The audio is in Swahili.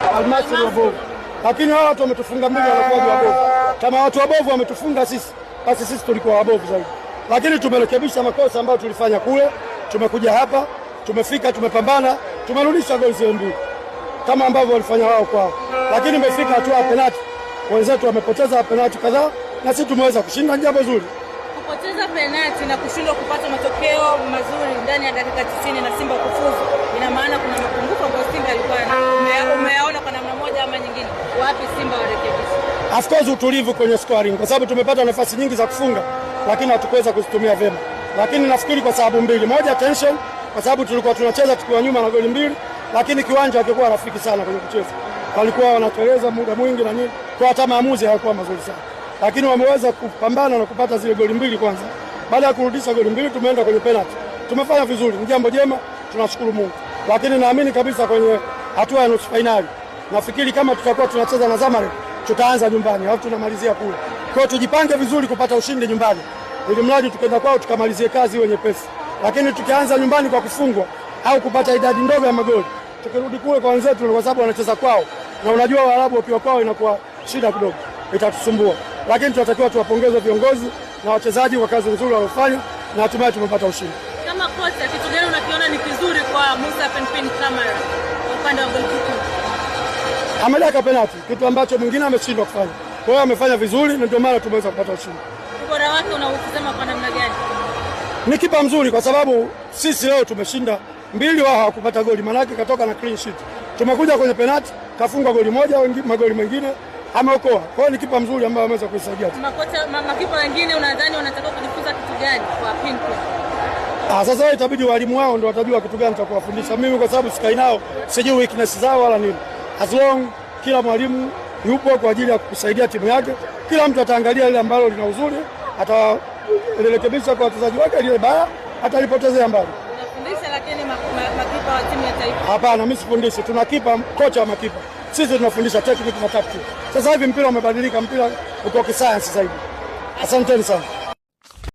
Almasri wabovu. Lakini hao watu wametufunga mbili wanakuwa wabovu. Kama watu wabovu wametufunga sisi, basi sisi tulikuwa wabovu zaidi. Lakini tumerekebisha makosa ambayo tulifanya kule. Tumekuja hapa, tumefika, tumepambana, tumerudisha goli zile mbili kama ambavyo walifanya wao kwao. Lakini imefika hatua ya penalti. Wenzetu wamepoteza penalti kadhaa na sisi tumeweza kushinda, jambo zuri. Kupoteza penalti na kushindwa kupata matokeo mazuri ndani ya dakika 90 na Simba kufuzu, ina maana kuna mapungufu ambayo Simba alikuwa umeyaona kwa namna moja ama nyingine. Wapi Simba warekebishe? Of course utulivu kwenye scoring, kwa sababu tumepata nafasi nyingi za kufunga lakini hatukuweza kuzitumia vyema. Lakini nafikiri kwa sababu mbili. Moja, tension, kwa sababu tulikuwa tunacheza tukiwa nyuma na goli mbili, lakini kiwanja hakikuwa rafiki sana kwenye kucheza. Walikuwa wanateleza muda mwingi na nini, kwa hata maamuzi hayakuwa mazuri sana. Lakini wameweza kupambana na kupata zile goli mbili kwanza. Baada ya kurudisha goli mbili tumeenda kwenye penalty. Tumefanya vizuri, ni jambo jema, tunashukuru Mungu. Lakini naamini kabisa kwenye hatua ya nusu finali, nafikiri kama tutakuwa tunacheza na Zamalek, tutaanza nyumbani au tunamalizia kule. Kwa hiyo tujipange vizuri kupata ushindi nyumbani, ili mradi tukienda kwao tukamalizie kazi iwe nyepesi. Lakini tukianza nyumbani kwa kufungwa au kupata idadi ndogo ya magoli, tukirudi kule kwa wenzetu, kwa sababu wanacheza kwao na unajua Waarabu wakiwa kwao inakuwa shida kidogo, itatusumbua. Lakini tunatakiwa tuwapongeze viongozi na wachezaji kwa kazi nzuri waliofanya na hatimaye tumepata ushindi. Kama kocha, kitu gani unakiona ni kizuri kwa Musa Penpin Kamara upande wa goalkeeper? Ameleka penalti, kitu ambacho mwingine ameshindwa kufanya. Kwa hiyo amefanya vizuri na ndio maana tumeweza kupata ushindi. Ubora wake unautazama kwa namna gani? Ni kipa mzuri kwa sababu sisi leo tumeshinda mbili, wao hawakupata goli, maana yake katoka na clean sheet. Tumekuja kwenye penalti, kafunga goli moja, magoli mengine ameokoa. Kwa hiyo ni kipa mzuri ambaye ameweza kuisaidia. Makocha makipa wengine unadhani wanataka kujifunza kitu gani kwa Pinpin? Sasa itabidi walimu wao ndio watajua kitu gani cha kuwafundisha. Mimi kwa sababu sikai nao, sijui weakness zao wala nini. As long kila mwalimu yupo kwa ajili ya kusaidia timu yake, kila mtu ataangalia ile ambalo lina uzuri, atarekebisha kwa wachezaji wake, ile baya atalipotezea mbali. Unafundisha lakini makipa wa timu ya taifa? Hapana, mimi sifundishi. Tuna kipa, kocha wa makipa. Sisi tunafundisha technique na tactics. Sasa hivi mpira umebadilika, mpira uko kisayansi zaidi. Asanteni sana.